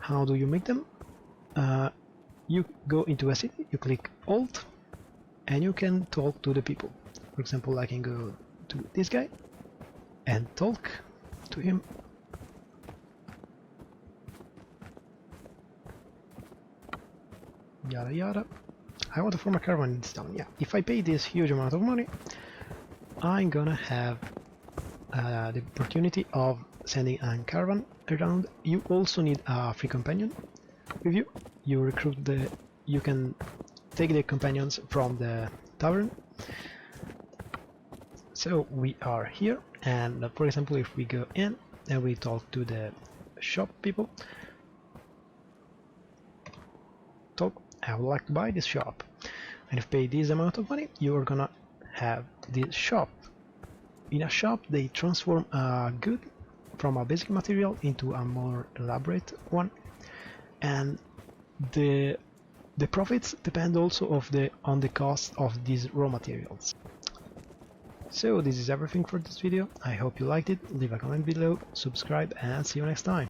How do you make them? You go into a city, you click Alt, and you can talk to the people. For example, I can go to this guy and talk to him. Yada yada. I want to form a caravan in this town. Yeah, if I pay this huge amount of money, I'm gonna have the opportunity of sending a caravan around. You also need a free companion with you. You recruit you can take the companions from the tavern. So we are here, and for example, if we go in and we talk to the shop people, talk, I would like to buy this shop, and if you pay this amount of money, you are gonna have this shop. In a shop, they transform a good from a basic material into a more elaborate one, and the profits depend also on the cost of these raw materials. So this is everything for this video. I hope you liked it. Leave a comment below, subscribe, and see you next time.